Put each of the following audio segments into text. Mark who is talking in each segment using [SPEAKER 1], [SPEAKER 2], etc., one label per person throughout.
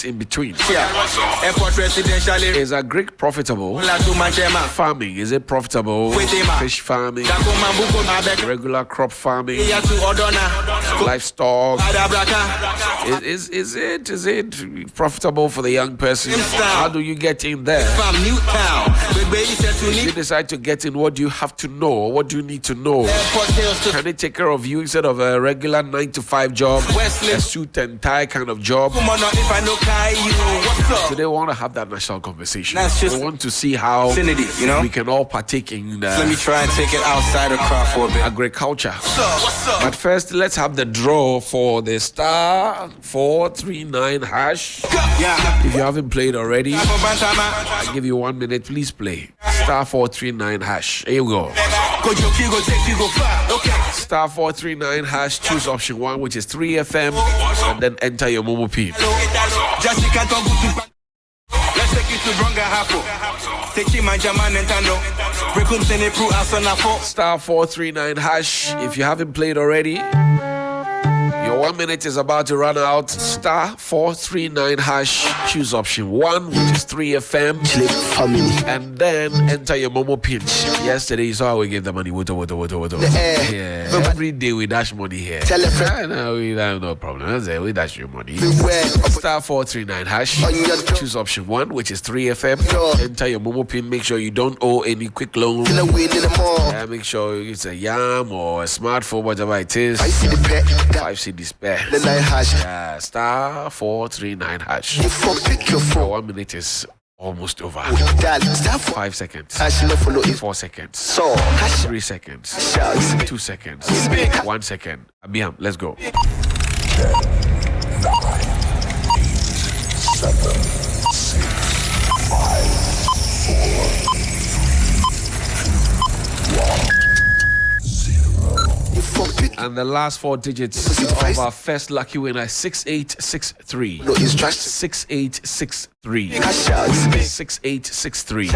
[SPEAKER 1] in between. Is Agric profitable? Farming, is it profitable? Fish farming, regular crop farming, livestock. Is it profitable for the young person? How do you get in there? If you decide to get in, what do you have to know? What do you need to know? Can it take care of you instead of a regular 9-to-5 job, a suit and tie kind of job? Today we want to have that national conversation. We want to see how we can all partake in
[SPEAKER 2] Let me try and take it outside of crop for a bit.
[SPEAKER 1] Agriculture. But first, let's have the draw for the star 439 hash. If you haven't played already, I'll give you 1 minute. Please play star 439 hash. Here you go. Star 439 hash. Choose option 1, which is 3FM, and then enter your Momo pin.
[SPEAKER 2] Let's take you to Bronga Hapo. Take my Jaman and Tano.
[SPEAKER 1] Star 439 hash. If you haven't played already, your 1 minute is about to run out. Star 439 hash. Choose option 1, which is 3FM. And then enter your Momo pin. Yesterday, you saw how we gave the money. Yeah. Every day we dash money here. No, we have no problem. We dash your money. Star 439 hash. Choose option 1, which is 3FM. Enter your Momo pin. Make sure you don't owe any quick loan. Make sure it's a yam or a smartphone, whatever it is. 5 CDs spare. Star 439 hash. Your 1 minute is almost over. 5 seconds. 4 seconds. 3 seconds. 2 seconds. 1 second. Abiam, let's go. 10, 9, 7, 6, 5, 4, 1. And the last 4 digits of our first lucky winner, 6863. 6863. 6863. We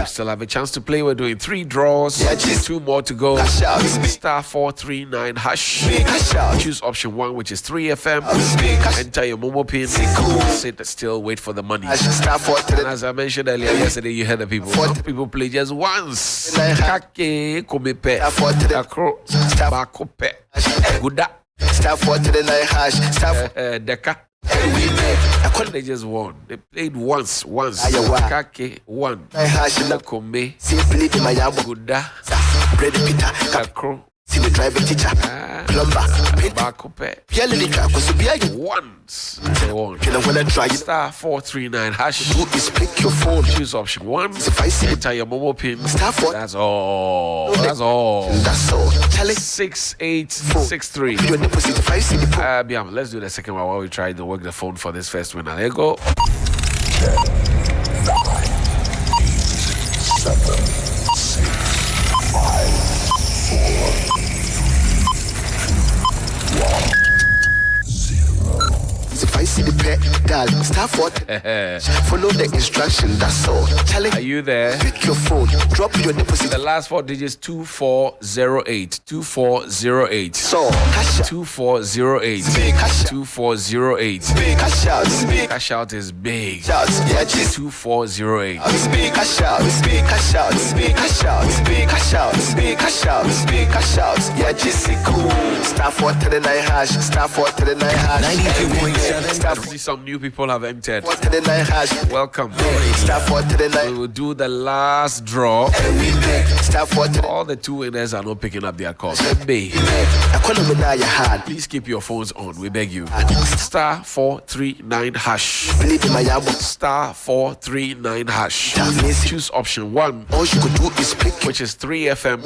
[SPEAKER 1] still have a chance to play. We're doing 3 draws, 2 more to go. Star 439 hash. Choose option 1, which is 3FM. Enter your Momo pin. Sit still, wait for the money. And as I mentioned earlier, yesterday you heard the people. Some people play just once. Kake komepe. Akro bakope. Guda.
[SPEAKER 3] Star 439 hash.
[SPEAKER 1] Deka. They just won. They played once. Kake won. Kome. Guda. Kakro.
[SPEAKER 3] See the driver teacher, plumber,
[SPEAKER 1] once they won. Star 439 hash.
[SPEAKER 3] Pick your phone.
[SPEAKER 1] Choose option 1. Enter your Momo pin. That's all. 6863. Biam, let's do the second one while we try to work the phone for this first winner. There you go. 10, 9, 7, 6, 5, 4. 1, 0. If I see the pedal, start for follow the instruction, that's all. Are you there? Pick your phone, drop your deposit. The last 4 digits 2408. 2408. So cash 2408. 2408. Cash out is big. 2408. Cash out. Yeah, just cool. Star 439 hash. Star 439 hash. 92.7. Some new people have entered. Welcome. We will do the last draw. All the 2 winners are not picking up their calls. Please keep your phones on. We beg you. Star 439 hash. Star 439 hash. Choose option 1. All you could do is pick, which is 3FM.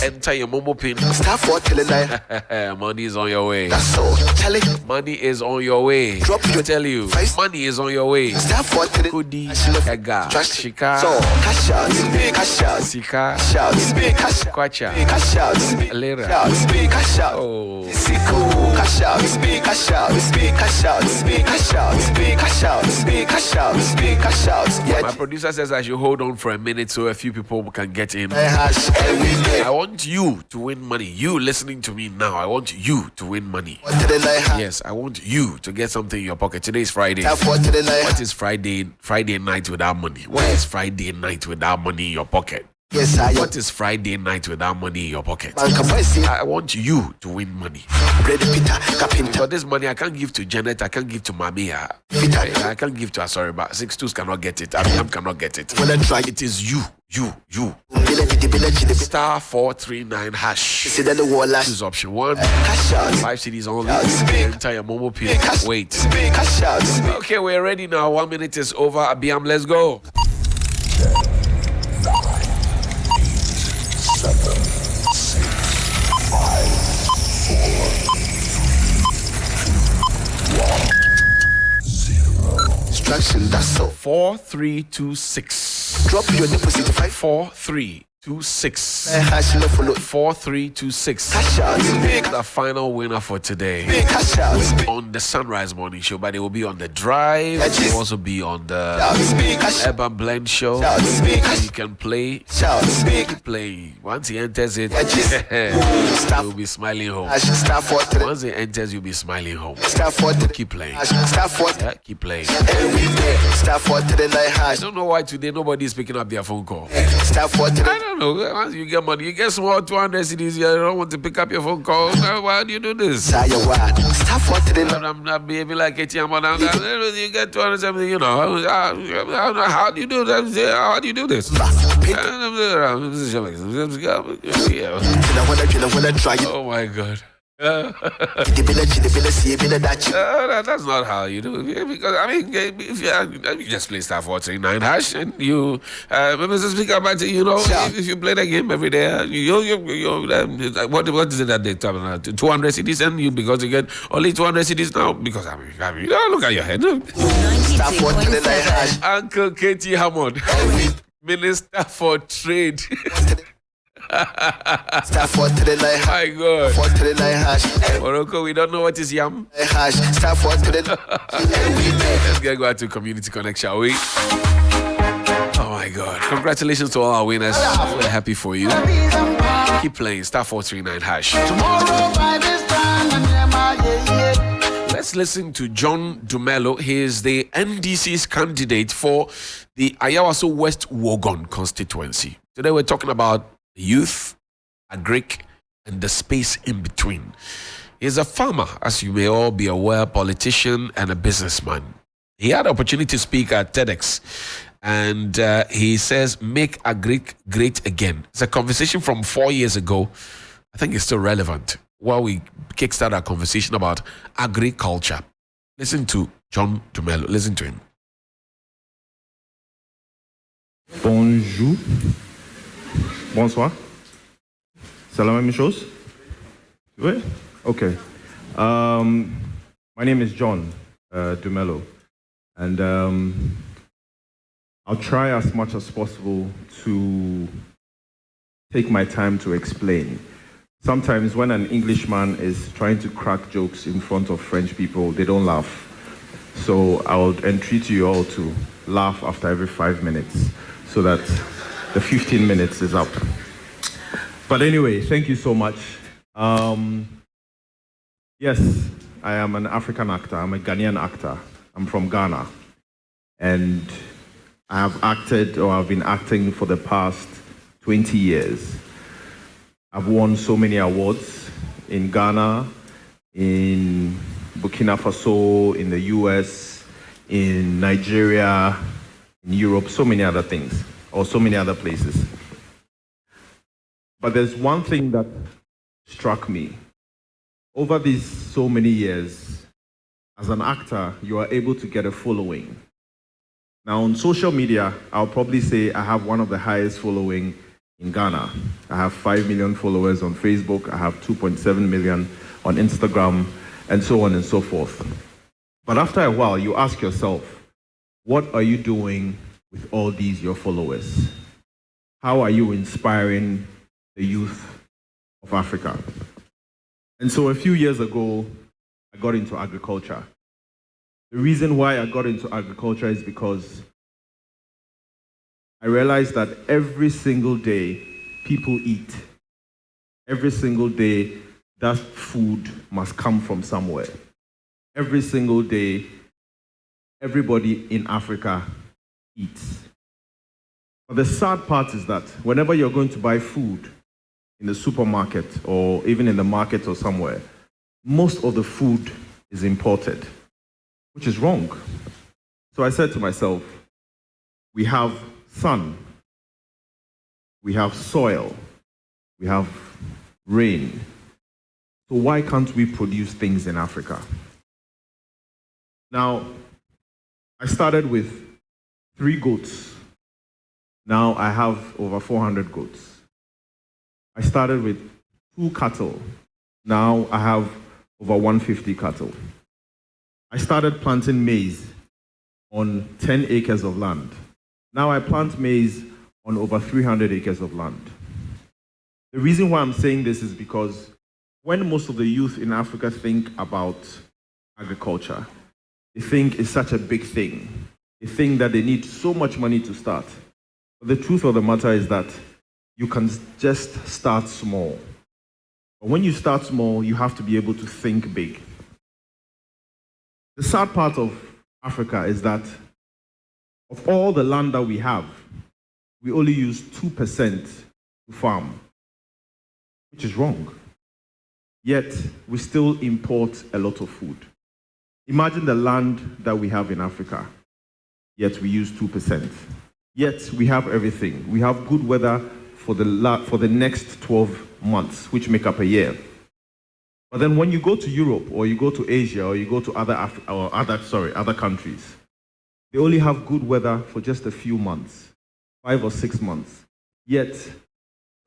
[SPEAKER 1] Enter your Momo pin. Star 439. Money is on your way. That's all. Money is on your way. Drop you tell you. Money is on your way. Star 439. Kudi, Ega, Shika, Sika, Kwacha, Lera. Oh. My producer says I should hold on for a minute so a few people can get in. I want you to win money. You listening to me now, I want you to win money. Yes, I want you to get something in your pocket. Today is Friday.
[SPEAKER 3] Star 4 to the 9
[SPEAKER 1] What is Friday night without money? What is Friday night without money in your pocket?
[SPEAKER 3] Yes, I am.
[SPEAKER 1] What is Friday night without money in your pocket?
[SPEAKER 3] Man, come on, see.
[SPEAKER 1] I want you to win money.
[SPEAKER 3] Brady Peter, Capinta.
[SPEAKER 1] But this money I can't give to Janet, I can't give to Mamia. I can't give to her, sorry, but 6-2s cannot get it. Abiam cannot get it.
[SPEAKER 3] When I try
[SPEAKER 1] It is you.
[SPEAKER 3] it,
[SPEAKER 1] Star 439 hash.
[SPEAKER 3] see that the wall last.
[SPEAKER 1] Choose option 1.
[SPEAKER 3] Cash out.
[SPEAKER 1] 5 CDs only. Enter your Momo pin. Wait.
[SPEAKER 3] Cash out.
[SPEAKER 1] Okay, we're ready now. 1 minute is over. Abiam, let's go.
[SPEAKER 3] 7, 6, 5, 4, 3, 2, 1, 0. Instruction, that's all.
[SPEAKER 1] 4326.
[SPEAKER 3] Drop your deposit 5.
[SPEAKER 1] 4326.
[SPEAKER 3] Hash no follow.
[SPEAKER 1] 4326.
[SPEAKER 3] Cash out.
[SPEAKER 1] The final winner for today
[SPEAKER 3] Cash out.
[SPEAKER 1] on the Sunrise Morning Show, but it will be on the Drive. It will also be on the
[SPEAKER 3] Cash out.
[SPEAKER 1] Urban Blend Show.
[SPEAKER 3] Shout.
[SPEAKER 1] You can play.
[SPEAKER 3] Shout.
[SPEAKER 1] Keep playing. Once he enters it, you'll be smiling home.
[SPEAKER 3] Hash Star 4 to the
[SPEAKER 1] Once he enters, you'll be smiling home.
[SPEAKER 3] Star 4 to the
[SPEAKER 1] Keep playing.
[SPEAKER 3] hash. Star 4 to
[SPEAKER 1] Yeah, keep playing.
[SPEAKER 3] every day. Star 4 to the 9
[SPEAKER 1] I
[SPEAKER 3] hash.
[SPEAKER 1] don't know why today nobody is picking up their phone call.
[SPEAKER 3] Star 4 to
[SPEAKER 1] I
[SPEAKER 3] the
[SPEAKER 1] don't know. Once you get money, you get small 200 CDs. You don't want to pick up your phone call. Why do you do this?
[SPEAKER 3] Star Wad. Star 4 to the 9.
[SPEAKER 1] I'm not behaving like ATM. You get 200 something, you know. How do you do that? How do you do this?
[SPEAKER 3] When I try it.
[SPEAKER 1] Oh my God.
[SPEAKER 3] That's
[SPEAKER 1] That's not how you do it. Because, I mean, if you just play star 439 hash and you, Mr. Speaker, but you know, if you play the game every day, what is it that they tell me? 200 CDs and you, because you get only 200 CDs now, because I mean look at your head.
[SPEAKER 3] Star 4 to the 9 hash.
[SPEAKER 1] Uncle Katie Hammond, Minister for Trade.
[SPEAKER 3] Star 4 to the 9 hash.
[SPEAKER 1] My God.
[SPEAKER 3] 4 to the 9 hash.
[SPEAKER 1] Morocco, we don't know what is yam.
[SPEAKER 3] Hash. Star 4 to the 9.
[SPEAKER 1] Let's get go to Community Connect, shall we? Oh my God. Congratulations to all our winners. We're happy for you. Keep playing. Star 439 hash. Let's listen to John Dumelo. He is the NDC's candidate for the Ayawaso West Wogon constituency. Today we're talking about youth, Agric, and the space in between. He's a farmer, as you may all be aware, politician, and a businessman. He had the opportunity to speak at TEDx, and he says, make Agric great again. It's a conversation from 4 years ago. I think it's still relevant while we kickstart our conversation about agriculture. Listen to John Dumelo. Listen to him.
[SPEAKER 4] Bonjour. Bonsoir. C'est la même chose? Oui? Okay. My name is John Dumelo, and I'll try as much as possible to take my time to explain. Sometimes when an Englishman is trying to crack jokes in front of French people, they don't laugh. So I would entreat you all to laugh after every 5 minutes so that the 15 minutes is up. But anyway, thank you so much. Yes, I am an African actor. I'm a Ghanaian actor. I'm from Ghana. And I have acted, or I've been acting for the past 20 years. I've won so many awards in Ghana, in Burkina Faso, in the US, in Nigeria, in Europe, so many other things, or so many other places. But there's one thing that struck me. Over these so many years, as an actor, you are able to get a following. Now, on social media, I'll probably say I have one of the highest following in Ghana. I have 5 million followers on Facebook. I have 2.7 million on Instagram, and so on and so forth. But after a while, you ask yourself, what are you doing with all these your followers? How are you inspiring the youth of Africa? And so a few years ago, I got into agriculture. The reason why I got into agriculture is because I realized that every single day people eat. Every single day that food must come from somewhere. Every single day everybody in Africa eats. But the sad part is that whenever you're going to buy food in the supermarket or even in the market or somewhere, most of the food is imported, which is wrong. So I said to myself, we have sun, we have soil, we have rain. So why can't we produce things in Africa? Now, I started with 3 goats. Now I have over 400 goats. I started with 2 cattle. Now I have over 150 cattle. I started planting maize on 10 acres of land. Now I plant maize on over 300 acres of land. The reason why I'm saying this is because when most of the youth in Africa think about agriculture, they think it's such a big thing. They think that they need so much money to start. But the truth of the matter is that you can just start small. But when you start small, you have to be able to think big. The sad part of Africa is that of all the land that we have, we only use 2% to farm, which is wrong. Yet, we still import a lot of food. Imagine the land that we have in Africa, yet we use 2%. Yet, we have everything. We have good weather for the next 12 months, which make up a year. But then when you go to Europe, or you go to Asia, or you go to other countries, they only have good weather for just a few months, 5 or 6 months. Yet,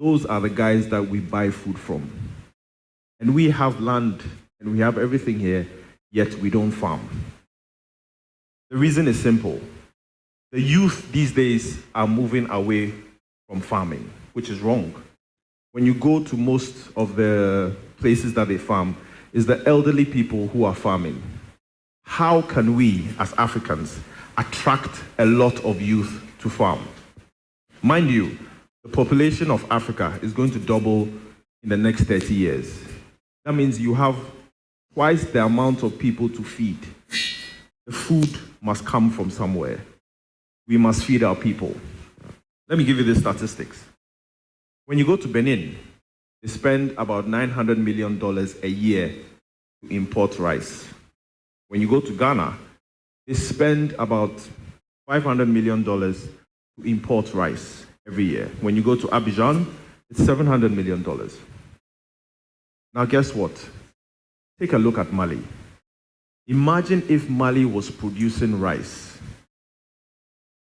[SPEAKER 4] those are the guys that we buy food from. And we have land, and we have everything here, yet we don't farm. The reason is simple. The youth these days are moving away from farming, which is wrong. When you go to most of the places that they farm, it's the elderly people who are farming. How can we, as Africans, attract a lot of youth to farm? Mind you, the population of Africa is going to double in the next 30 years. That means you have twice the amount of people to feed. The food must come from somewhere. We must feed our people. Let me give you the statistics. When you go to Benin, they spend about $900 million a year to import rice. When you go to Ghana, they spend about $500 million to import rice every year. When you go to Abidjan, it's $700 million. Now guess what? Take a look at Mali. Imagine if Mali was producing rice.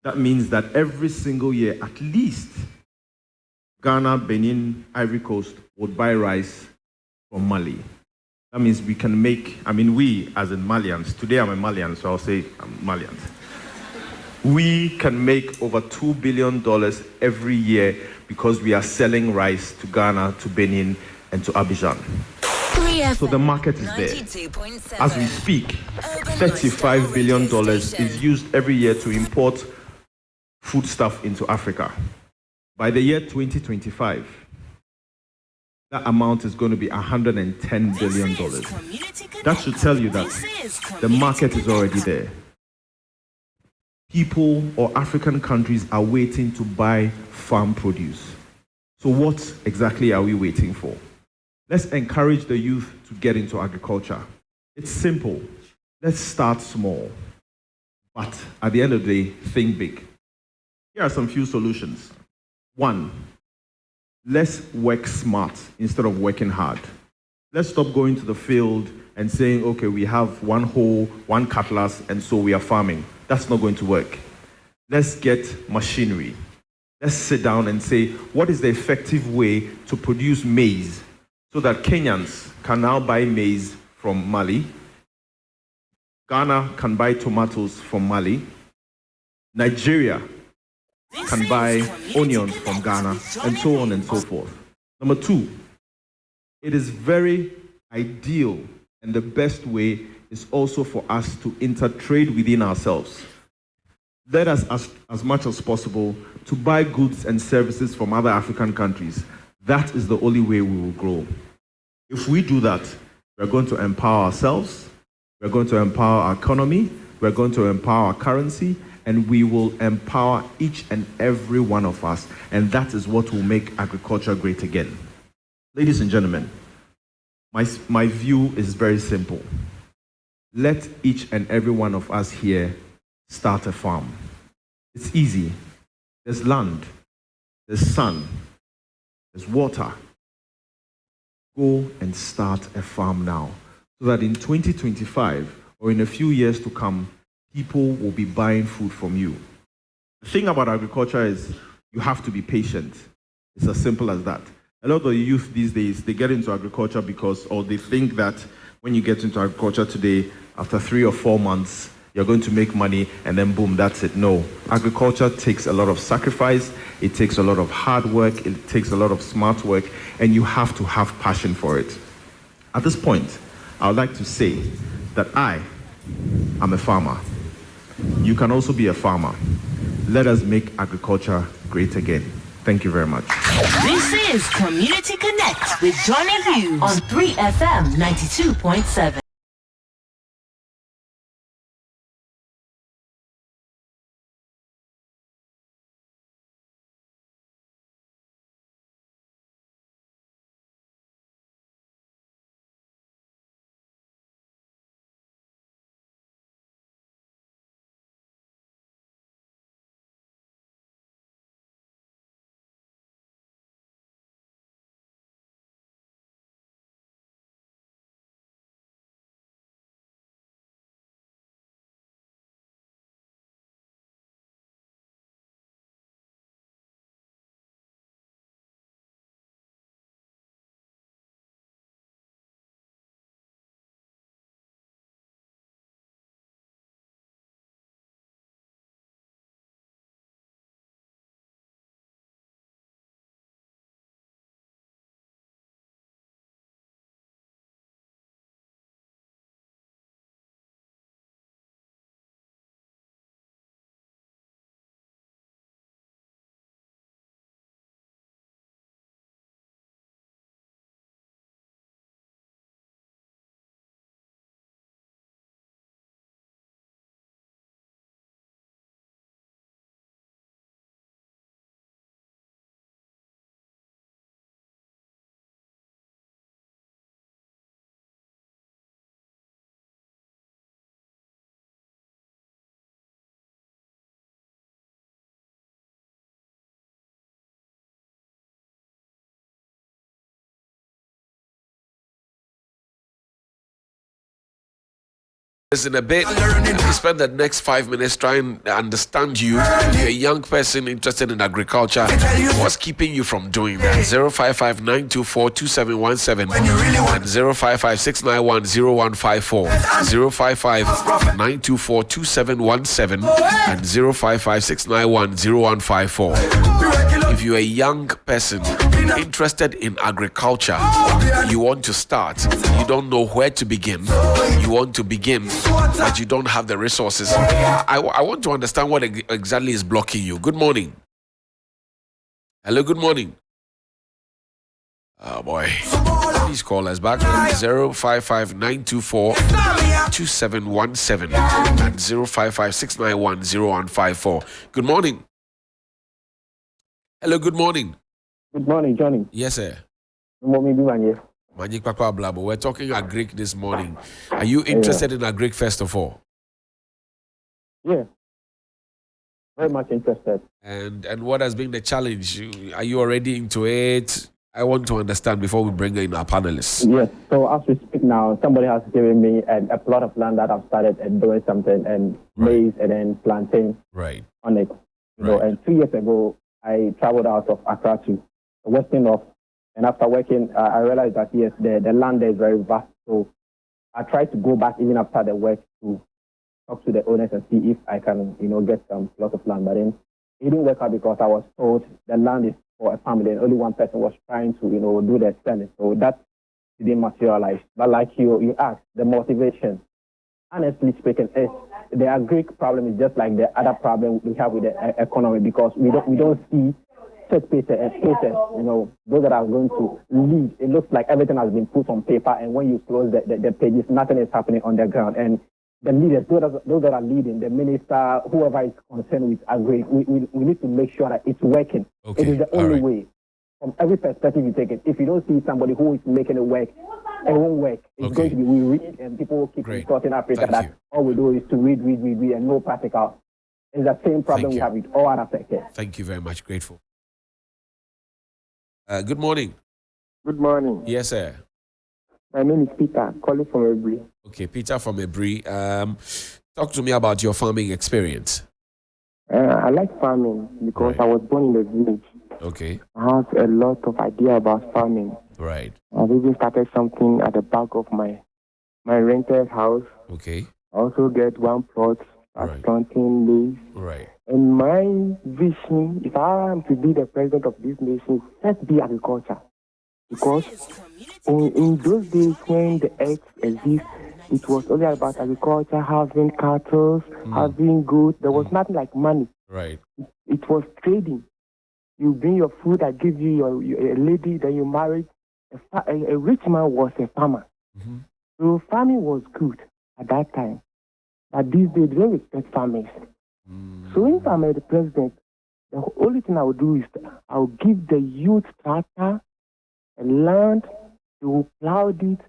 [SPEAKER 4] That means that every single year, at least, Ghana, Benin, Ivory Coast would buy rice from Mali. That means we can make, we as in Malians, today I'm a Malian, so I'll say I'm Malians. We can make over $2 billion every year because we are selling rice to Ghana, to Benin, and to Abidjan. So the market is there. As we speak, $35 billion is used every year to import foodstuff into Africa. By the year 2025, that amount is going to be $110 billion. That should tell you that the market is already there. People or African countries are waiting to buy farm produce. So what exactly are we waiting for? Let's encourage the youth to get into agriculture. It's simple. Let's start small. But at the end of the day, think big. Here are some few solutions. 1, let's work smart instead of working hard. Let's stop going to the field and saying, okay, we have one hoe, one cutlass, and so we are farming. That's not going to work. Let's get machinery. Let's sit down and say, what is the effective way to produce maize so that Kenyans can now buy maize from Mali, Ghana can buy tomatoes from Mali, Nigeria can buy onions from Ghana, and so on and so forth. Number 2, it is very ideal, and the best way is also for us to intertrade within ourselves. Let us, as much as possible, to buy goods and services from other African countries. That is the only way we will grow. If we do that, we're going to empower ourselves, we're going to empower our economy, we're going to empower our currency, and we will empower each and every one of us. And that is what will make agriculture great again. Ladies and gentlemen, my view is very simple. Let each and every one of us here start a farm. It's easy. There's land, there's sun, there's water. Go and start a farm now, so that in 2025 or in a few years to come, people will be buying food from you. The thing about agriculture is you have to be patient. It's as simple as that. A lot of the youth these days, they get into agriculture or they think that when you get into agriculture today, after 3 or 4 months, you're going to make money and then boom, that's it. No, agriculture takes a lot of sacrifice, it takes a lot of hard work, it takes a lot of smart work, and you have to have passion for it. At this point, I would like to say that I am a farmer. You can also be a farmer. Let us make agriculture great again. Thank you very much.
[SPEAKER 5] This is Community Connect with Johnny Hughes on 3FM 92.7.
[SPEAKER 1] In a bit, we spend the next 5 minutes trying to understand you. If you're a young person interested in agriculture, what's keeping you from doing that? 055-924-2717 and 055-691-0154. 055-924-2717 and 055-691-0154. If you're a young person interested in agriculture, you want to start, you don't know where to begin, you want to begin, but you don't have the resources. I want to understand what exactly is blocking you. Good morning. Hello, good morning. Oh boy. Please call us back. 055-924-2717 and 055-691-0154. Good morning. Hello, good morning.
[SPEAKER 6] Good morning, Johnny.
[SPEAKER 1] Yes, sir.
[SPEAKER 6] Good
[SPEAKER 1] Magic Papa Blabo. We're talking Agric this morning. Are you interested in Agric first of all?
[SPEAKER 6] Yeah. Very much interested.
[SPEAKER 1] And what has been the challenge? Are you already into it? I want to understand before we bring in our panelists.
[SPEAKER 6] Yes. So as we speak now, somebody has given me a plot of land that I've started and doing something and maize and then plantain on it. You know, and 2 years ago, I traveled out of Accra to the western of, and after working, I realized that yes, the land there is very vast. So I tried to go back even after the work to talk to the owners and see if I can, get some plot of land. But then it didn't work out because I was told the land is for a family and only one person was trying to, do the selling. So that didn't materialize. But like you asked, the motivation, honestly speaking, is the Agric problem is just like the other problem we have with the economy because we don't see set paper and papers, those that are going to lead. It looks like everything has been put on paper, and when you close the pages, nothing is happening on the ground. And the leaders, those that are leading, the minister, whoever is concerned with Agric, we need to make sure that it's working.
[SPEAKER 1] Okay.
[SPEAKER 6] It is the only way. From every perspective you take it, if you don't see somebody who is making it work, it won't work. It's going to be we read and people will keep sorting Africa that all we do is to read and no practical. It's the same problem we have with all other sectors.
[SPEAKER 1] Thank you very much. Grateful. Good morning.
[SPEAKER 7] Good morning.
[SPEAKER 1] Yes, sir.
[SPEAKER 7] My name is Peter, calling from Agric.
[SPEAKER 1] Okay, Peter from Agric. Talk to me about your farming experience.
[SPEAKER 7] I like farming because I was born in the village.
[SPEAKER 1] Okay.
[SPEAKER 7] I have a lot of idea about farming.
[SPEAKER 1] Right.
[SPEAKER 7] I've even started something at the back of my rented house.
[SPEAKER 1] Okay.
[SPEAKER 7] I also get one plot as planting leaves.
[SPEAKER 1] Right.
[SPEAKER 7] And my vision, if I am to be the president of this nation, let's be agriculture. Because in those days when the earth exists, it was only about agriculture, having cattle, having goods. There was nothing like money.
[SPEAKER 1] Right.
[SPEAKER 7] It was trading. You bring your food, I give you a lady, then you marry. A rich man was a farmer.
[SPEAKER 1] Mm-hmm.
[SPEAKER 7] So farming was good at that time. But these days, they don't respect farmers. So if I'm the president, the only thing I will do is I will give the youth tractor, a land, they will plow it.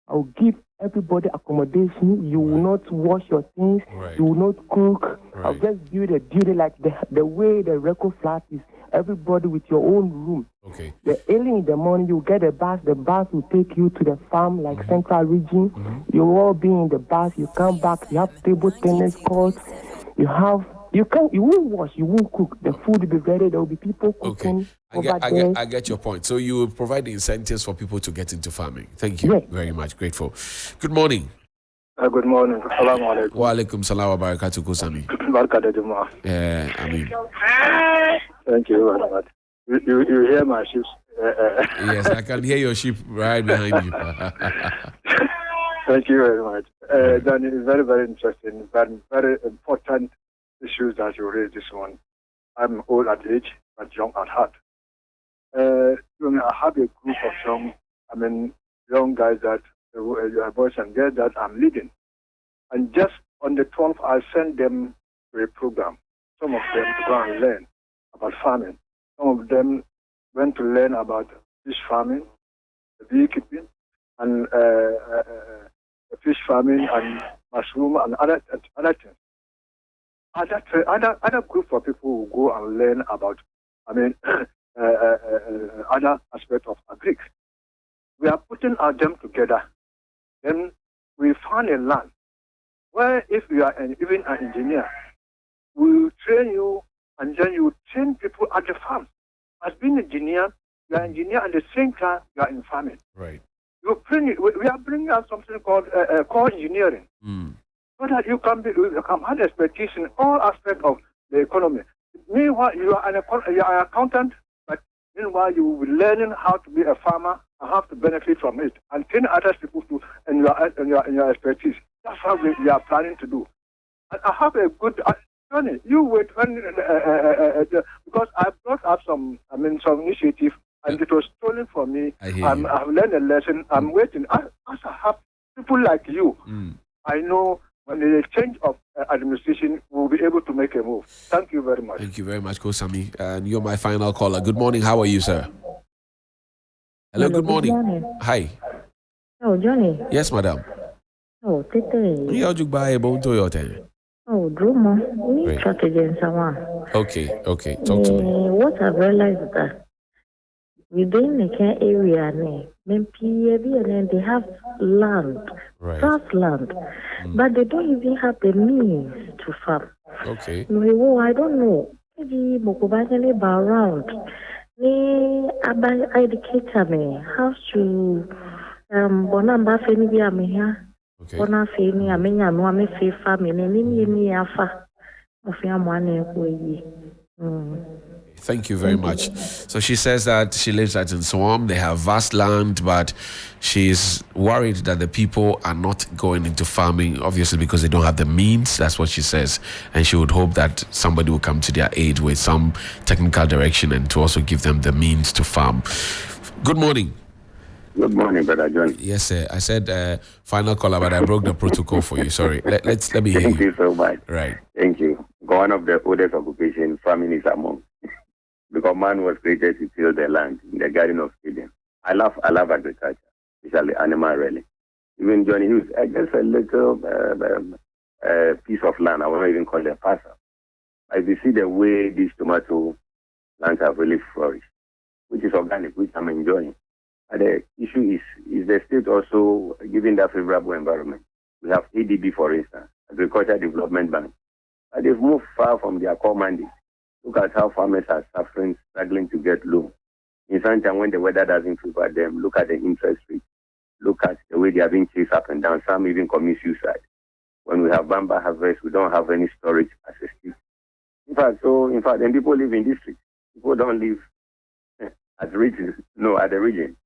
[SPEAKER 7] I will give everybody accommodation. You will not wash your things. You will not cook. I'll just build a building like the way the record flat is. Everybody with your own room.
[SPEAKER 1] Okay.
[SPEAKER 7] Early in the morning, you get a bus. The bus will take you to the farm, like Central Region. You all be in the bus. You come back. You have table tennis courts. You won't wash. You won't cook. The food will be ready. There will be people cooking.
[SPEAKER 1] I get your point. So you will provide the incentives for people to get into farming. Thank you very much. Grateful. Good morning.
[SPEAKER 8] Good morning. Assalamu alaikum.
[SPEAKER 1] Wa alaikum salam wa barakatuh Kusami.
[SPEAKER 8] Thank you very much. You hear my sheep?
[SPEAKER 1] Yes, I can hear your sheep right behind you.
[SPEAKER 8] Thank you very much. Then it's very, very interesting, very important issues that you raised this one. I'm old at age, but young at heart. I have a group of young guys that boys and girls that I'm leading. And just on the 12th, I sent them to a program. Some of them to go and learn about farming. Some of them went to learn about fish farming, beekeeping, and fish farming and mushroom and other things. Other group of people will go and learn about, other aspects of Agric. We are putting them together. Then we found a land where if you are even an engineer, we will train you and then you train people at the farm. As being an engineer, you are an engineer at the same time you are in farming.
[SPEAKER 1] Right.
[SPEAKER 8] We are bringing out something called core engineering. So that you can have expertise in all aspects of the economy. Meanwhile, you are an accountant, but meanwhile you will be learning how to be a farmer and how to benefit from it and train other people to in your expertise. That's how we are planning to do. And I have a good Johnny. You wait when because I brought up some initiative and it was stolen from me. I've learned a lesson. I'm waiting. As I have people like you, I know when the change of administration, we'll be able to make a move. Thank you very much.
[SPEAKER 1] Thank you very much, Kosami. And you're my final caller. Good morning. How are you, sir? Hello, good morning. Hi.
[SPEAKER 9] Oh, Johnny.
[SPEAKER 1] Yes, madam.
[SPEAKER 9] Oh, Tete.
[SPEAKER 1] How do you buy a bone to your ten?
[SPEAKER 9] Oh, Druma. We need track against someone.
[SPEAKER 1] Okay. Talk to me.
[SPEAKER 9] What I've realized is that within the care area, and they have land, vast land, but they don't even have the means to farm.
[SPEAKER 1] Okay.
[SPEAKER 9] No, I don't know. Maybe Mokobani around. Educator me how to bonamba feni bi amehia. Bona feni amenya no ame fe farming ni afa. Ofia mwane ko yi.
[SPEAKER 1] Thank you very much. So she says that she lives at in Swam. They have vast land, but she's worried that the people are not going into farming, obviously because they don't have the means. That's what she says. And she would hope that somebody will come to their aid with some technical direction and to also give them the means to farm. Good morning.
[SPEAKER 10] Good morning, Brother John.
[SPEAKER 1] Yes, sir. I said final caller, but I broke the protocol for you. Sorry. Let me hear you.
[SPEAKER 10] Thank you so much.
[SPEAKER 1] Right.
[SPEAKER 10] Thank you. One of the oldest occupations, farming is among. Because man was created to till the land in the Garden of Eden. I love agriculture, especially animal rearing. Even Johnny Hughes, just a little piece of land, I will not even call it a parcel. As you see the way these tomato plants have really flourished, which is organic, which I'm enjoying. And the issue is the state also giving that favorable environment. We have ADB, for instance, Agriculture Development Bank. But they've moved far from their core mandate. Look at how farmers are suffering, struggling to get loans. In some time, when the weather doesn't favor them, look at the interest rate. Look at the way they are being chased up and down. Some even commit suicide. When we have bamba harvest, we don't have any storage as a state. In fact, and people live in districts. People don't live at regions, at the region.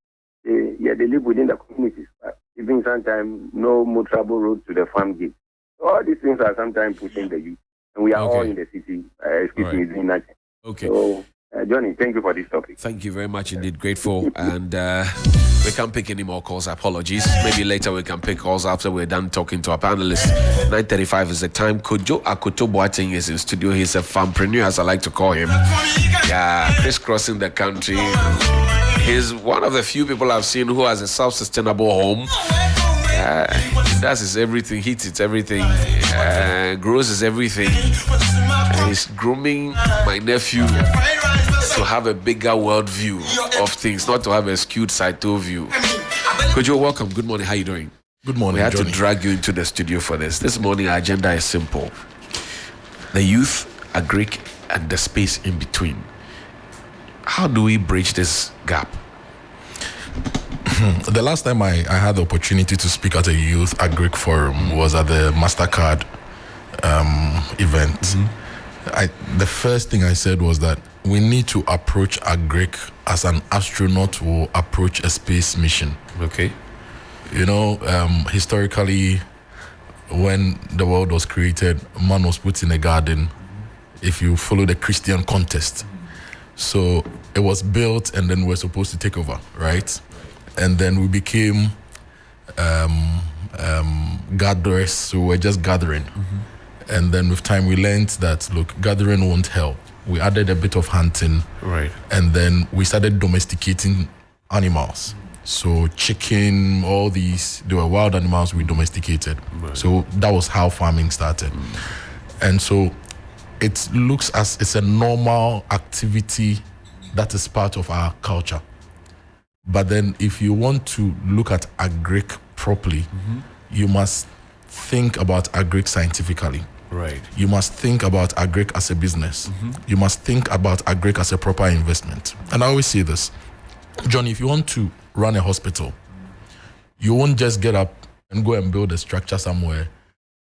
[SPEAKER 10] They live within the communities. But even sometimes, no motorable road to the farm gate. All these things are sometimes pushing the youth. And we are all in the city. Doing nothing.
[SPEAKER 1] Okay.
[SPEAKER 10] So, Johnny, thank you for this topic.
[SPEAKER 1] Thank you very much indeed. Grateful. And we can't pick any more calls. Apologies. Maybe later we can pick calls after we're done talking to our panelists. 9:35 is the time. Kojo Akoto Boateng is in studio. He's a farmpreneur, as I like to call him. Yeah, crisscrossing the country. He's one of the few people I've seen who has a self-sustainable home. He does his everything, he eats everything, grows his everything. And he's grooming my nephew to have a bigger world view of things, not to have a skewed Saito view. Kojo, welcome. Good morning. How are you doing?
[SPEAKER 11] Good morning,
[SPEAKER 1] We had
[SPEAKER 11] Johnny.
[SPEAKER 1] to drag you into the studio for this. This morning, our agenda is simple. The youth, Agric, and the space in between. How do we bridge this gap?
[SPEAKER 11] The last time I had the opportunity to speak at a youth Agric forum was at the MasterCard event.
[SPEAKER 1] Mm-hmm.
[SPEAKER 11] The first thing I said was that we need to approach Agric as an astronaut will approach a space mission.
[SPEAKER 1] Okay.
[SPEAKER 11] Historically, when the world was created, man was put in a garden, if you follow the Christian context. So it was built and then we're supposed to take over, right? And then we became gatherers, so we're just gathering. And then with time we learned that, look, gathering won't help. We added a bit of hunting.
[SPEAKER 1] Right.
[SPEAKER 11] And then we started domesticating animals. So chicken, all these, they were wild animals we domesticated.
[SPEAKER 1] Right.
[SPEAKER 11] So that was how farming started. And so it looks as it's a normal activity that is part of our culture. But then if you want to look at Agric properly, you must think about Agric scientifically.
[SPEAKER 1] Right.
[SPEAKER 11] You must think about Agric as a business. You must think about Agric as a proper investment. And I always say this, Johnny, if you want to run a hospital, you won't just get up and go and build a structure somewhere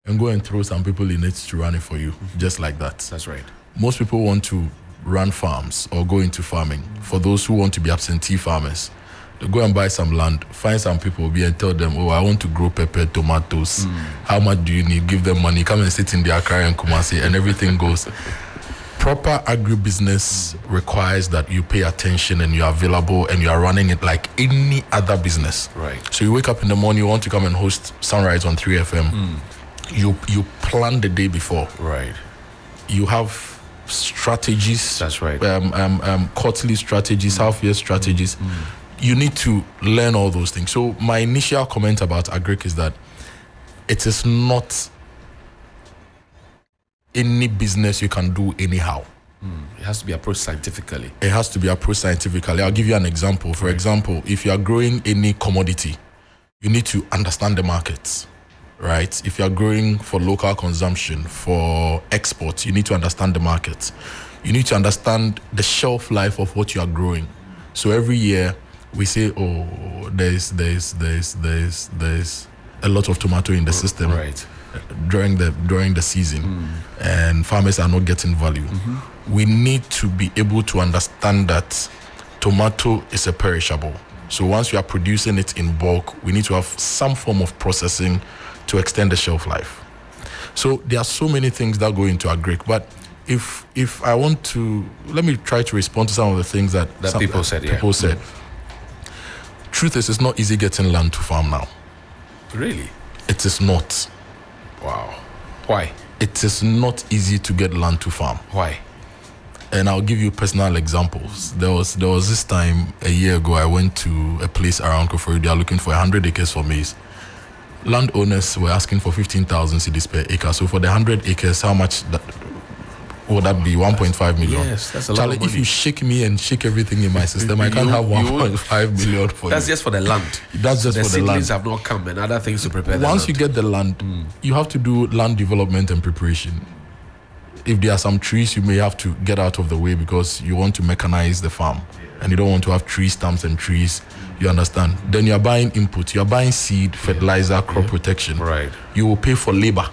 [SPEAKER 11] and go and throw some people in it to run it for you, just like that.
[SPEAKER 1] That's right.
[SPEAKER 11] Most people want to run farms or go into farming. For those who want to be absentee farmers, they go and buy some land, find some people and tell them, I want to grow pepper, tomatoes. How much do you need? Give them money, come and sit in the Accra and Kumasi, and everything goes. Proper agribusiness requires that you pay attention and you're available and you are running it like any other business.
[SPEAKER 1] Right.
[SPEAKER 11] So you wake up in the morning, you want to come and host Sunrise on 3FM. You plan the day before.
[SPEAKER 1] Right.
[SPEAKER 11] You have strategies.
[SPEAKER 1] That's right.
[SPEAKER 11] Quarterly strategies, half-year strategies. You need to learn all those things. So my initial comment about Agric is that it is not any business you can do anyhow.
[SPEAKER 1] It has to be approached scientifically.
[SPEAKER 11] It has to be approached scientifically. I'll give you an example. For example, if you are growing any commodity, you need to understand the markets, right? If you are growing for local consumption, for export, you need to understand the markets. You need to understand the shelf life of what you are growing. So every year we say, there's a lot of tomato in the system.
[SPEAKER 1] Right.
[SPEAKER 11] During the season, and farmers are not getting value. We need to be able to understand that tomato is a perishable. So once you are producing it in bulk, we need to have some form of processing to extend the shelf life. So there are so many things that go into Agric, but if I want to, let me try to respond to some of the things that
[SPEAKER 1] people said.
[SPEAKER 11] Truth truth is, it's not easy getting land to farm now.
[SPEAKER 1] Really?
[SPEAKER 11] It is not.
[SPEAKER 1] Wow. Why?
[SPEAKER 11] It is not easy to get land to farm.
[SPEAKER 1] Why?
[SPEAKER 11] And I'll give you personal examples. There was this time a year ago, I went to a place around Koforidua. They are looking for 100 acres for maize. Landowners were asking for 15,000 cedis per acre. So for the 100 acres, how much would that be? 1.5 million.
[SPEAKER 1] Yes, that's a
[SPEAKER 11] Charlie,
[SPEAKER 1] lot of money.
[SPEAKER 11] if you shake me and shake everything in my system, I can't have 1.5 million for
[SPEAKER 1] That's
[SPEAKER 11] you.
[SPEAKER 1] just for the land.
[SPEAKER 11] That's just
[SPEAKER 1] the
[SPEAKER 11] for the land.
[SPEAKER 1] seedlings have not come and other things to prepare the
[SPEAKER 11] Once
[SPEAKER 1] land.
[SPEAKER 11] you get the land, you have to do land development and preparation. If there are some trees, you may have to get out of the way because you want to mechanize the farm and you don't want to have tree stumps and trees. You understand? Then you're buying input, you're buying seed, fertilizer, crop protection.
[SPEAKER 1] Right.
[SPEAKER 11] You will pay for labor.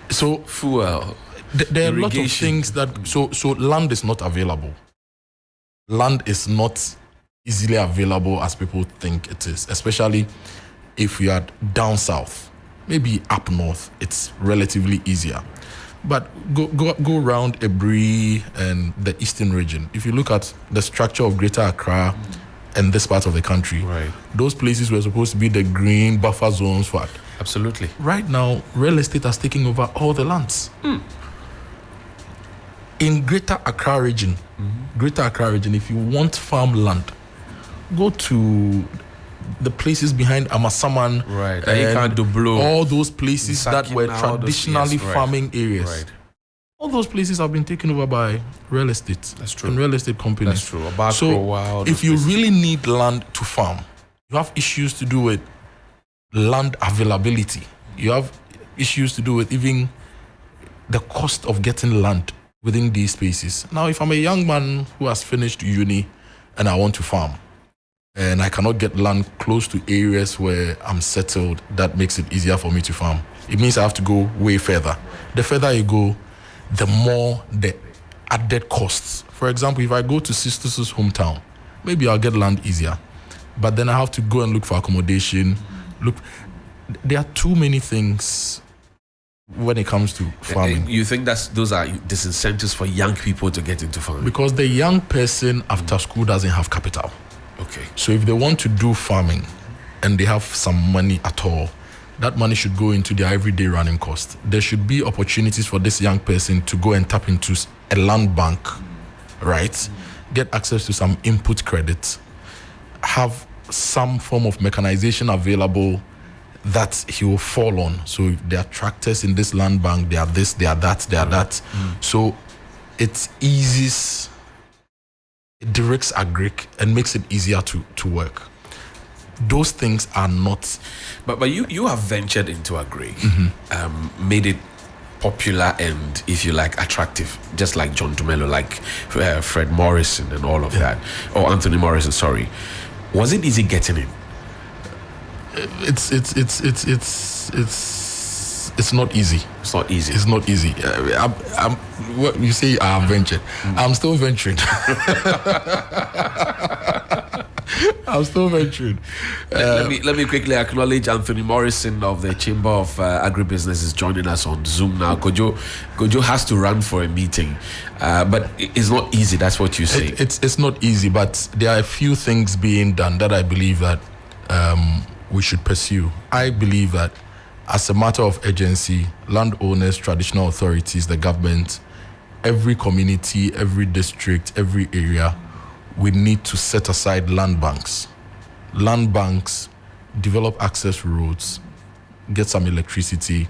[SPEAKER 11] So
[SPEAKER 1] fuel.
[SPEAKER 11] There are a lot of
[SPEAKER 1] irrigation.
[SPEAKER 11] things that so land is not available. Land is not easily available as people think it is, especially if you are down south. Maybe up north, it's relatively easier. But go around Ebri and the eastern region. If you look at the structure of Greater Accra and this part of the country, those places were supposed to be the green buffer zones for.
[SPEAKER 1] Absolutely.
[SPEAKER 11] Right now, real estate has taken over all the lands. In Greater Accra region, if you want farmland, go to the places behind Amasaman,
[SPEAKER 1] Right.
[SPEAKER 11] and
[SPEAKER 1] Dublo,
[SPEAKER 11] all those places that were
[SPEAKER 1] Sakina, all those-
[SPEAKER 11] traditionally
[SPEAKER 1] yes, right.
[SPEAKER 11] farming areas.
[SPEAKER 1] Right.
[SPEAKER 11] All those places have been taken over by real estate.
[SPEAKER 1] That's true.
[SPEAKER 11] And real estate companies.
[SPEAKER 1] That's true. About
[SPEAKER 11] So
[SPEAKER 1] all
[SPEAKER 11] if
[SPEAKER 1] those
[SPEAKER 11] you
[SPEAKER 1] places.
[SPEAKER 11] really need land to farm, you have issues to do with land availability. You have issues to do with even the cost of getting land within these spaces. Now, if I'm a young man who has finished uni and I want to farm, and I cannot get land close to areas where I'm settled, that makes it easier for me to farm. It means I have to go way further. The further you go, the more the added costs. For example, if I go to Sister's hometown, maybe I'll get land easier. But then I have to go and look for accommodation. Look, there are too many things when it comes to farming.
[SPEAKER 1] You think those are disincentives for young people to get into farming?
[SPEAKER 11] Because the young person after school doesn't have capital.
[SPEAKER 1] Okay.
[SPEAKER 11] So if they want to do farming and they have some money at all, that money should go into their everyday running cost. There should be opportunities for this young person to go and tap into a land bank, right? Get access to some input credit, have some form of mechanization available that he will fall on. So if there are tractors in this land bank, they are this, they are that, they are that. So it eases, it directs Agric and makes it easier to work. Those things are not.
[SPEAKER 1] But you have ventured into Agric, made it popular and, if you like, attractive, just like John Dumelo, like Fred Morrison and all of that, or Anthony Morrison. Sorry, was it easy getting in?
[SPEAKER 11] It's not easy.
[SPEAKER 1] It's not easy.
[SPEAKER 11] It's not easy. I'm what you say I have ventured. I'm still venturing. I'm still venturing.
[SPEAKER 1] Let me quickly acknowledge Anthony Morrison of the Chamber of Agribusiness is joining us on Zoom now. Gojo has to run for a meeting, but it's not easy. That's what you say.
[SPEAKER 11] It's not easy, but there are a few things being done that I believe that we should pursue. I believe that as a matter of urgency, landowners, traditional authorities, the government, every community, every district, every area, we need to set aside land banks. Land banks, develop access roads, get some electricity,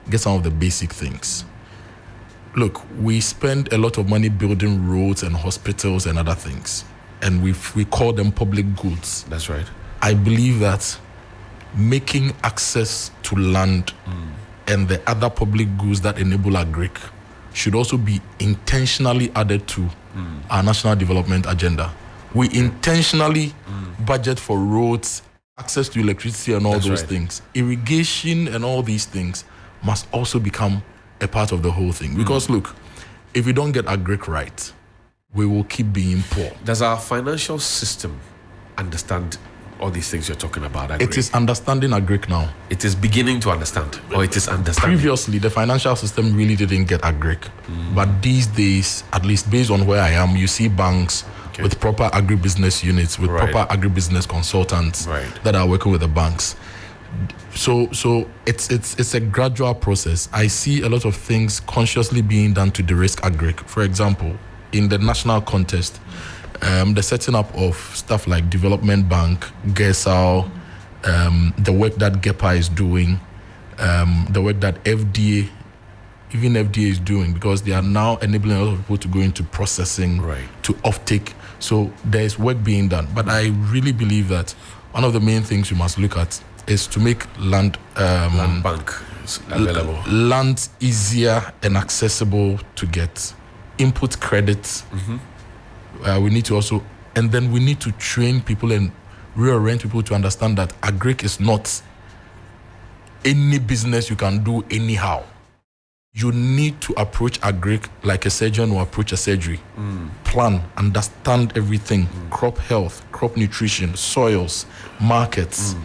[SPEAKER 11] get some of the basic things. Look, we spend a lot of money building roads and hospitals and other things, and we call them public goods.
[SPEAKER 1] That's right.
[SPEAKER 11] I believe that making access to land and the other public goods that enable Agric should also be intentionally added to our national development agenda. We intentionally budget for roads, access to electricity and all
[SPEAKER 1] That's
[SPEAKER 11] those
[SPEAKER 1] right.
[SPEAKER 11] things. Irrigation and all these things must also become a part of the whole thing. Because look, if we don't get Agric right, we will keep being poor.
[SPEAKER 1] Does our financial system understand all these things you're talking about? Agric?
[SPEAKER 11] It is understanding Agric now.
[SPEAKER 1] It is beginning to understand, or it is understanding.
[SPEAKER 11] Previously, the financial system really didn't get Agric. But these days, at least based on where I am, you see banks with proper agribusiness units, with proper agribusiness consultants that are working with the banks. So it's a gradual process. I see a lot of things consciously being done to de-risk Agric. For example, in the national contest, the setting up of stuff like Development Bank, GESAL, the work that GEPA is doing, the work that FDA is doing, because they are now enabling a lot of people to go into processing, to offtake. So there's work being done. But I really believe that one of the main things you must look at is to make land
[SPEAKER 1] bank available,
[SPEAKER 11] land easier and accessible to get. Input credits. We need to also, and then we need to train people and reorient people to understand that Agric is not any business you can do anyhow. You need to approach Agric like a surgeon will approach a surgery. Plan, understand everything: crop health, crop nutrition, soils, markets,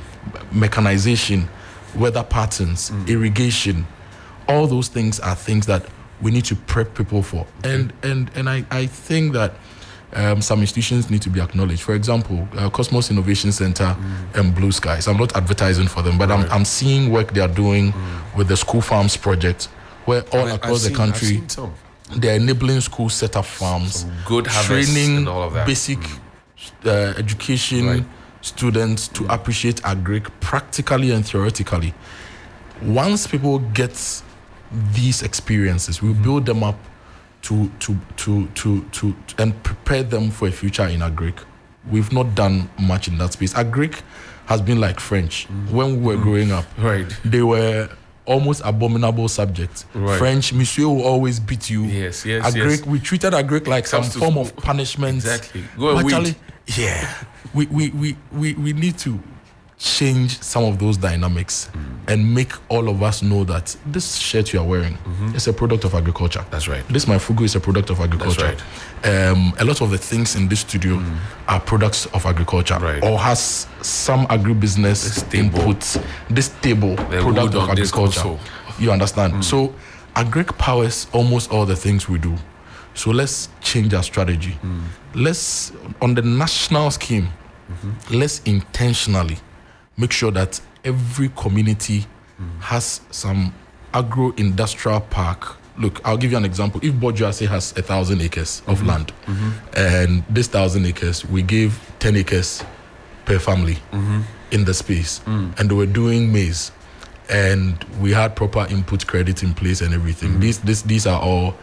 [SPEAKER 11] mechanization, weather patterns, irrigation. All those things are things that we need to prep people for. And I think that some institutions need to be acknowledged. For example, Cosmos Innovation Center and Blue Skies. I'm not advertising for them, but I'm seeing work they are doing with the school farms project, where all across the country they're enabling schools set up farms,
[SPEAKER 1] some good training, and all of that.
[SPEAKER 11] Basic education students to appreciate Agric practically and theoretically. Once people get these experiences, we build them up to and prepare them for a future in Agric. We've not done much in that space. Agric has been like French. When we were growing up, they were almost abominable subjects. French, Monsieur will always beat you.
[SPEAKER 1] Yes.
[SPEAKER 11] Agric, we treated Agric like some form of punishment.
[SPEAKER 1] Exactly. Go and weed.
[SPEAKER 11] Yeah. We need to change some of those dynamics and make all of us know that this shirt you are wearing is a product of agriculture.
[SPEAKER 1] That's right.
[SPEAKER 11] This my fugu is a product of agriculture.
[SPEAKER 1] That's right.
[SPEAKER 11] A lot of the things in this studio are products of agriculture, or has some agribusiness input. This table, product of agriculture. You understand? So Agric powers almost all the things we do. So let's change our strategy. Let's, on the national scheme, let's intentionally make sure that every community has some agro-industrial park. Look, I'll give you an example. If Bojuase has 1,000 acres of land, and this 1,000 acres, we gave 10 acres per family in the space, and they were doing maize, and we had proper input credit in place and everything. These are all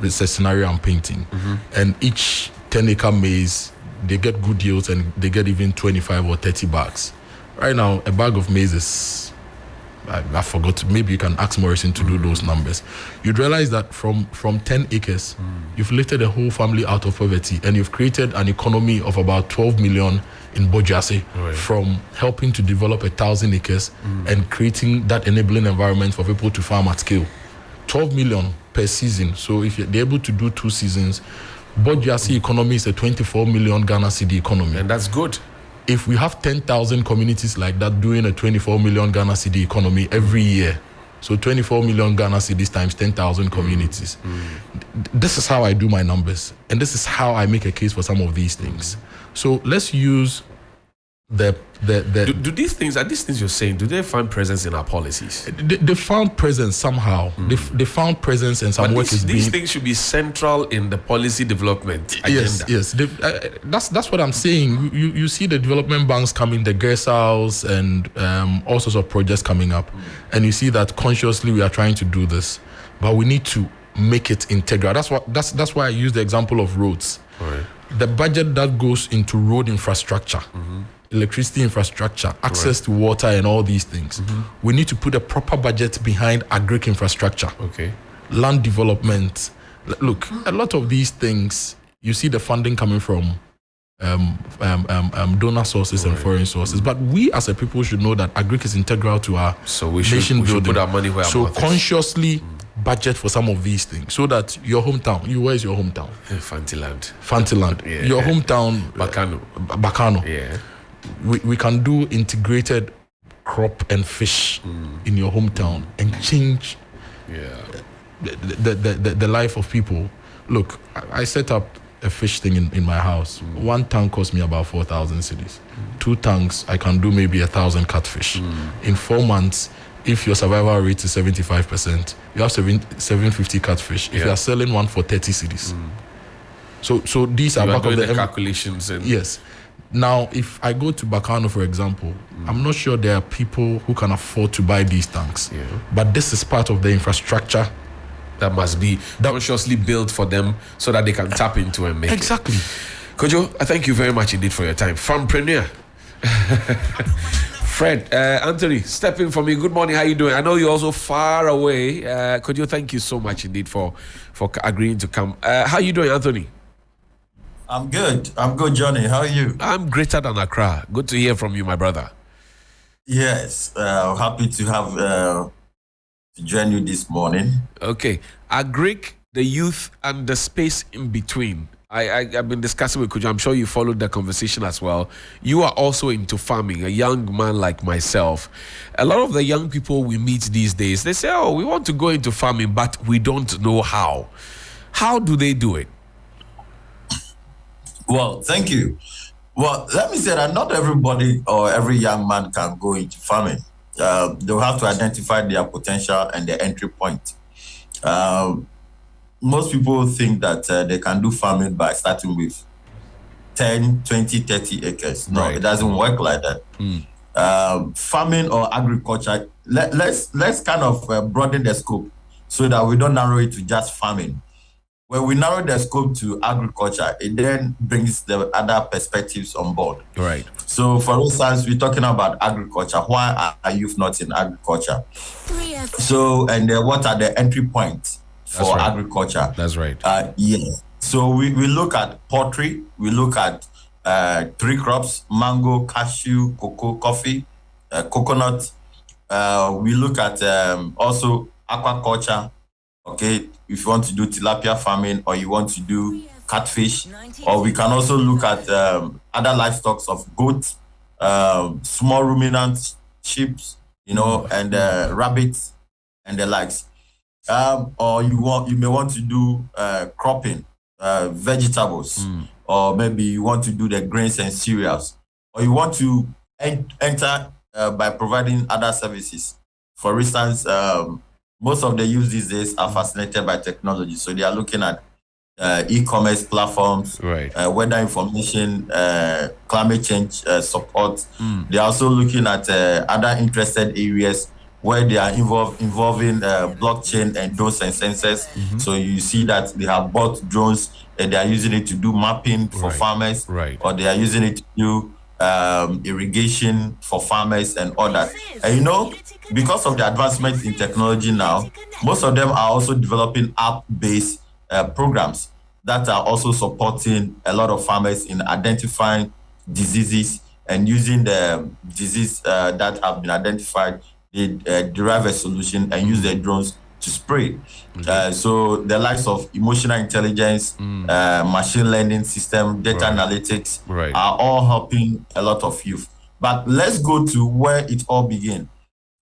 [SPEAKER 11] it's a scenario I'm painting, and each 10-acre maize, they get good yields and they get even 25 or 30 bags. Right now, a bag of maize is, I forgot, maybe you can ask Morrison to do those numbers. You'd realize that from 10 acres, you've lifted a whole family out of poverty, and you've created an economy of about 12 million in Bojuase from helping to develop 1,000 acres and creating that enabling environment for people to farm at scale. 12 million per season. So if they're able to do 2 seasons, Bojuase economy is a 24 million Ghana cedi economy.
[SPEAKER 1] And that's good.
[SPEAKER 11] If we have 10,000 communities like that doing a 24 million Ghana cedi economy every year, so 24 million Ghana cedis times 10,000 communities. This is how I do my numbers. And this is how I make a case for some of these things. So let's use
[SPEAKER 1] Do these things you're saying, do they find presence in our policies?
[SPEAKER 11] They found presence somehow. They found presence, and some work is being.
[SPEAKER 1] These things should be central in the policy development agenda.
[SPEAKER 11] Yes. That's what I'm saying. You see the development banks coming, the GESALs, and all sorts of projects coming up, and you see that consciously we are trying to do this, but we need to make it integral. That's why I use the example of roads.
[SPEAKER 1] Right.
[SPEAKER 11] The budget that goes into road infrastructure, electricity infrastructure, access to water, and all these things. We need to put a proper budget behind Agric infrastructure.
[SPEAKER 1] Okay.
[SPEAKER 11] Land development. Look, a lot of these things, you see the funding coming from donor sources and foreign sources. But we as a people should know that Agric is integral to our nation building.
[SPEAKER 1] Should put our money where our mouth is.
[SPEAKER 11] So consciously budget for some of these things, so that your hometown, where is your hometown? Fantiland.
[SPEAKER 1] Yeah.
[SPEAKER 11] Your hometown, Bakano.
[SPEAKER 1] Yeah.
[SPEAKER 11] We can do integrated crop and fish in your hometown and change the life of people. Look, I set up a fish thing in my house. One tank costs me about 4,000 cedis. 2 tanks, I can do maybe 1,000 catfish. In 4 months, if your survival rate is 75%, you have 750 catfish. If you are selling one for 30 cedis. So these are back of the
[SPEAKER 1] calculations.
[SPEAKER 11] Yes. Now, if I go to Bacano, for example, I'm not sure there are people who can afford to buy these tanks. But this is part of the infrastructure
[SPEAKER 1] that must be consciously built for them so that they can tap into and make
[SPEAKER 11] exactly.
[SPEAKER 1] Kojo, I thank you very much indeed for your time. Farmpreneur. Fred, Anthony, step in for me. Good morning. How you doing? I know you're also far away. Kojo, thank you so much indeed for agreeing to come. How you doing, Anthony?
[SPEAKER 12] I'm good, Johnny. How are you?
[SPEAKER 1] I'm greater than Accra. Good to hear from you, my brother.
[SPEAKER 12] Yes, happy to have to join you this morning.
[SPEAKER 1] Okay, Agric, the youth, and the space in between. I've been discussing with Kojo. I'm sure you followed the conversation as well. You are also into farming, a young man like myself. A lot of the young people we meet these days, they say, oh, we want to go into farming, but we don't know how. How do they do it?
[SPEAKER 12] Well, thank you. Well, let me say that not everybody or every young man can go into farming. They'll have to identify their potential and their entry point. Most people think that they can do farming by starting with 10, 20, 30 acres. No, it doesn't work like that. Farming or agriculture, let's kind of broaden the scope so that we don't narrow it to just farming. When we narrow the scope to agriculture, it then brings the other perspectives on board.
[SPEAKER 1] Right.
[SPEAKER 12] So, for instance, we're talking about agriculture. Why are youth not in agriculture? So, and what are the entry points for agriculture?
[SPEAKER 1] That's right.
[SPEAKER 12] Yeah. So, we look at poultry, we look at 3 crops, mango, cashew, cocoa, coffee, coconut. We look at also aquaculture. Okay, if you want to do tilapia farming or you want to do catfish, or we can also look at other livestock of goats, small ruminants, sheep, and rabbits and the likes. Or you may want to do cropping, vegetables, or maybe you want to do the grains and cereals, or you want to enter by providing other services. For instance, most of the youth these days are fascinated by technology. So they are looking at e-commerce platforms, weather information, climate change support. They are also looking at other interested areas where they are involving blockchain and drones and sensors. So you see that they have bought drones and they are using it to do mapping for farmers, or they are using it to do irrigation for farmers and all that. And because of the advancement in technology now, most of them are also developing app-based programs that are also supporting a lot of farmers in identifying diseases and using the disease that have been identified. They derive a solution and use their drones to spray. So the likes of emotional intelligence, machine learning system, data analytics are all helping a lot of youth. But let's go to where it all began.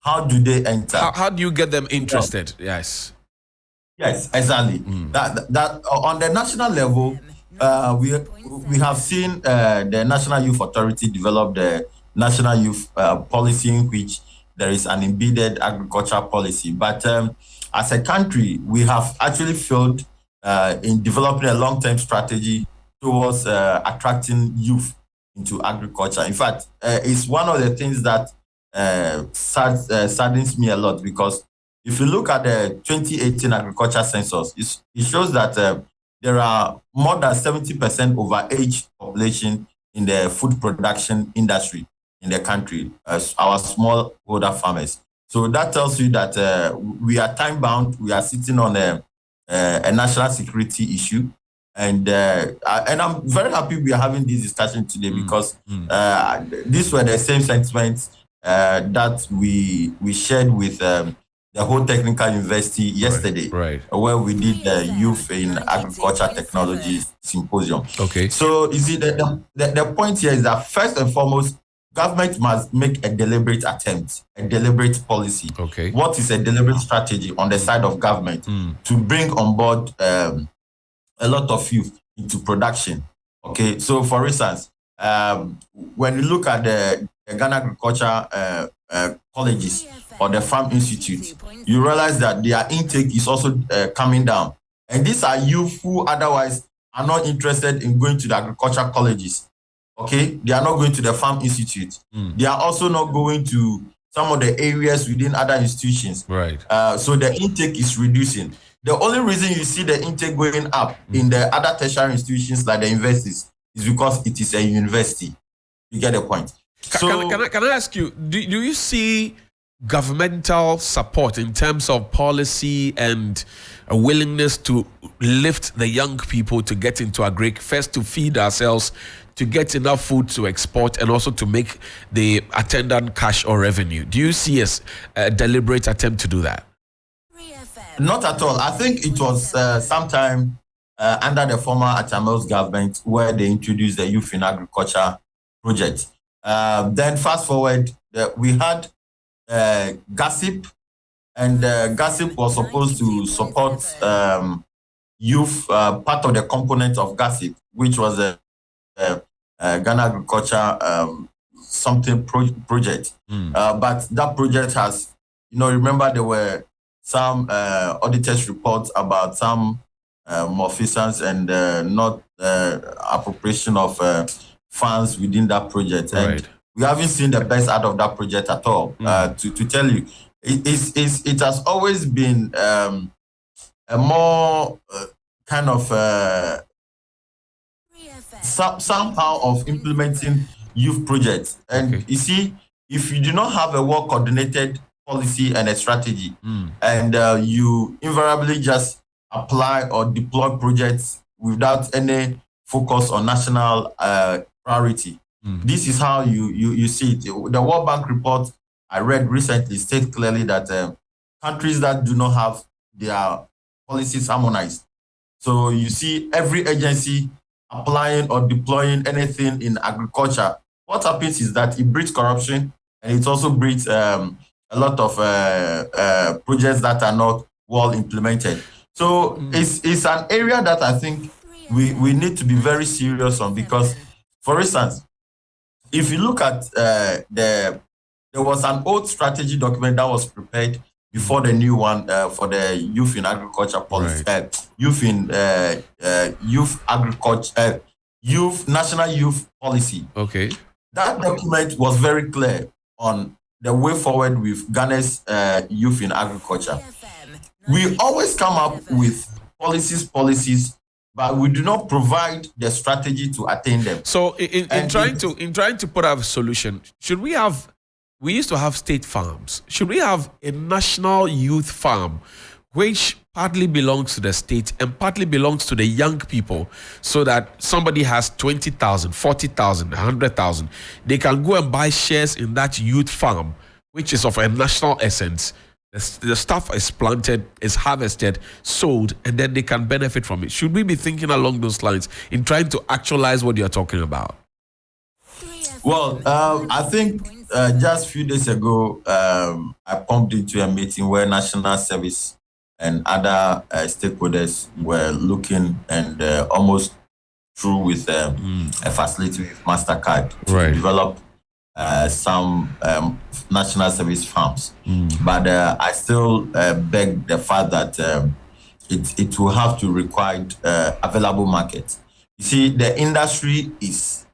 [SPEAKER 12] How do they enter?
[SPEAKER 1] How do you get them interested? Yes,
[SPEAKER 12] exactly. That on the national level, we have seen the National Youth Authority develop the National Youth Policy, in which there is an embedded agriculture policy. But as a country, we have actually failed in developing a long-term strategy towards attracting youth into agriculture. In fact, it's one of the things that saddens me a lot, because if you look at the 2018 agriculture census, it shows that there are more than 70% overage population in the food production industry in the country, as our smallholder farmers. So that tells you that we are time bound. We are sitting on a national security issue, and I'm very happy we are having this discussion today, because these were the same sentiments that we shared with the whole technical university yesterday, where we did the youth in agriculture technology symposium.
[SPEAKER 1] Okay.
[SPEAKER 12] So you see, the point here is that first and foremost, government must make a deliberate attempt, a deliberate policy.
[SPEAKER 1] Okay.
[SPEAKER 12] What is a deliberate strategy on the side of government to bring on board a lot of youth into production. Okay, so for instance, when you look at the Ghana Agriculture colleges or the Farm Institute, you realize that their intake is also coming down. And these are youth who otherwise are not interested in going to the agriculture colleges. Okay, they are not going to the Farm Institute. They are also not going to some of the areas within other institutions.
[SPEAKER 1] Right.
[SPEAKER 12] So the intake is reducing. The only reason you see the intake going up in the other tertiary institutions like the universities is because it is a university. You get the point.
[SPEAKER 1] Can I ask you, do you see governmental support in terms of policy and a willingness to lift the young people to get into Agric, first to feed ourselves, to get enough food to export, and also to make the attendant cash or revenue? Do you see a deliberate attempt to do that?
[SPEAKER 12] Not at all. I think it was sometime under the former Achamel's government where they introduced the Youth in Agriculture project. Then fast forward, we had GASIP, and GASIP was supposed to support youth, part of the component of GASIP, which was a Ghana Agriculture something project. But that project has, remember there were some auditors reports about some malfeasance and not appropriation of funds within that project.
[SPEAKER 1] Right.
[SPEAKER 12] And we haven't seen the best out of that project at all. To tell you, it has always been a more kind of somehow of implementing youth projects. And you see, if you do not have a well coordinated policy and a strategy, and you invariably just apply or deploy projects without any focus on national priority, this is how you see it. The World Bank report I read recently states clearly that countries that do not have their policies harmonized, so you see every agency applying or deploying anything in agriculture, what happens is that it breeds corruption, and it also breeds a lot of projects that are not well implemented. So it's an area that I think we need to be very serious on, because, for instance, if you look at there was an old strategy document that was prepared before the new one for the youth in agriculture policy, national youth policy.
[SPEAKER 1] Okay.
[SPEAKER 12] That document was very clear on the way forward with Ghana's youth in agriculture. We always come up with policies, but we do not provide the strategy to attain them.
[SPEAKER 1] So in trying to put out a solution, we used to have state farms. Should we have a national youth farm, which partly belongs to the state and partly belongs to the young people, so that somebody has 20,000, 40,000, 100,000, they can go and buy shares in that youth farm, which is of a national essence. The stuff is planted, is harvested, sold, and then they can benefit from it. Should we be thinking along those lines in trying to actualize what you're talking about?
[SPEAKER 12] Well, I think just a few days ago, I pumped into a meeting where National Service and other stakeholders were looking and almost through with a facility with MasterCard to develop some national service farms. But I still beg the fact that it will have to require available markets. You see, the industry is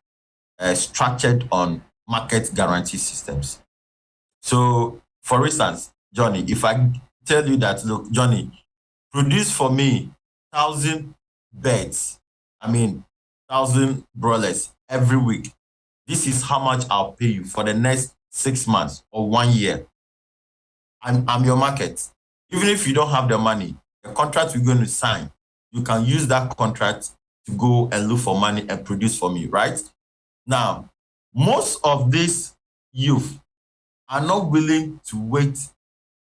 [SPEAKER 12] structured on market guarantee systems. So, for instance, Johnny, if I tell you that, look, Johnny, produce for me 1,000 birds, 1,000 broilers every week. This is how much I'll pay you for the next 6 months or 1 year. I'm your market. Even if you don't have the money, the contract we're going to sign, you can use that contract to go and look for money and produce for me, right? Now, most of these youth are not willing to wait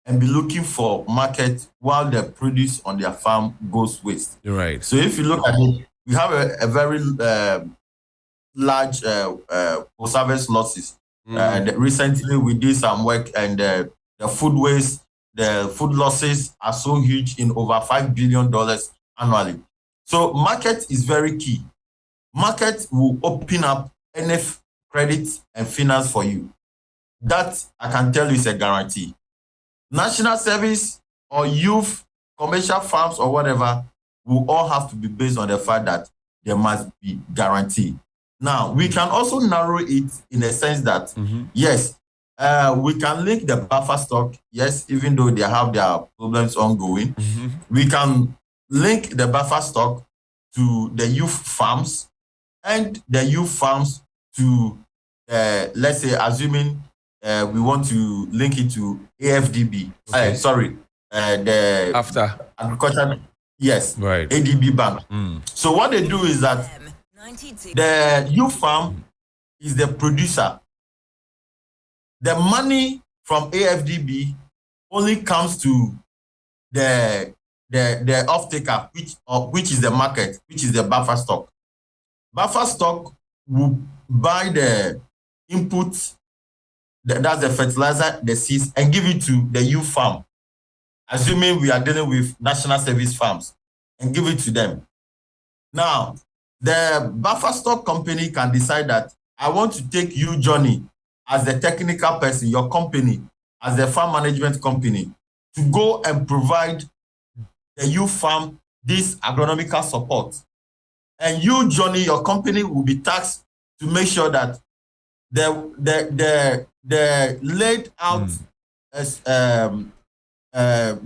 [SPEAKER 12] and be looking for market while the produce on their farm goes waste.
[SPEAKER 1] You're right.
[SPEAKER 12] So if you look at it, we have a very large post-harvest losses. Recently, we did some work, and the food waste, the food losses are so huge in over $5 billion annually. So market is very key. Market will open up enough credit and finance for you. That I can tell you is a guarantee. National service or youth, commercial farms or whatever will all have to be based on the fact that there must be guarantee. Now, we can also narrow it in a sense that, yes, we can link the buffer stock, yes, even though they have their problems ongoing. We can link the buffer stock to the youth farms and the youth farms to, let's say, assuming we want to link it to AFDB.
[SPEAKER 1] Okay.
[SPEAKER 12] The
[SPEAKER 1] after
[SPEAKER 12] agriculture, yes,
[SPEAKER 1] right.
[SPEAKER 12] ADB Bank. So what they do is that the youth farm is the producer. The money from AFDB only comes to the off-taker, which is the market, which is the buffer stock. Buffer stock will buy the input, that's the fertilizer, the seeds, and give it to the youth farm, assuming we are dealing with national service farms, and give it to them. Now, the buffer stock company can decide that I want to take you, Johnny, as the technical person, your company, as the farm management company, to go and provide the youth farm this agronomical support. And you, Johnny, your company will be taxed to make sure that the laid out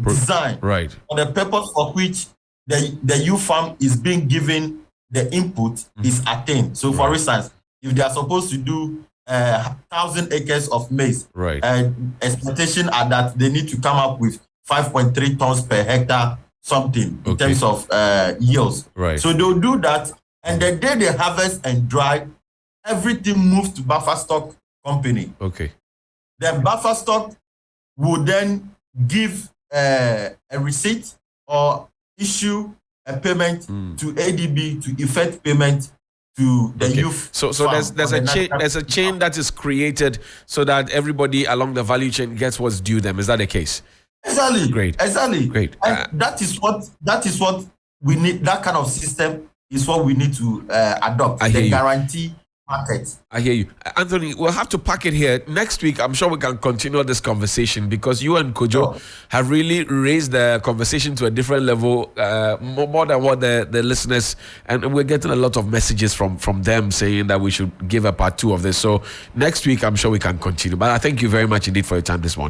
[SPEAKER 12] design for the purpose for which the youth farm is being given the input is attained. So, for instance, if they are supposed to do 1,000 acres of maize, expectation are that they need to come up with 5.3 tons per hectare, something in terms of yields. So they'll do that, and the day they harvest and dry, everything moves to buffer stock company. The buffer stock will then give a receipt or issue a payment to ADB to effect payment to the youth.
[SPEAKER 1] So there's a chain that is created so that everybody along the value chain gets what's due them. Is that the case?
[SPEAKER 12] Exactly.
[SPEAKER 1] Great.
[SPEAKER 12] Exactly.
[SPEAKER 1] Great.
[SPEAKER 12] And that is what we need. That kind of system is what we need to adopt. The guarantee market.
[SPEAKER 1] I hear you. Anthony, we'll have to pack it here. Next week, I'm sure we can continue this conversation because you and Kojo have really raised the conversation to a different level, more than what the listeners, and we're getting a lot of messages from them saying that we should give a part 2 of this. So next week, I'm sure we can continue. But I thank you very much indeed for your time this morning.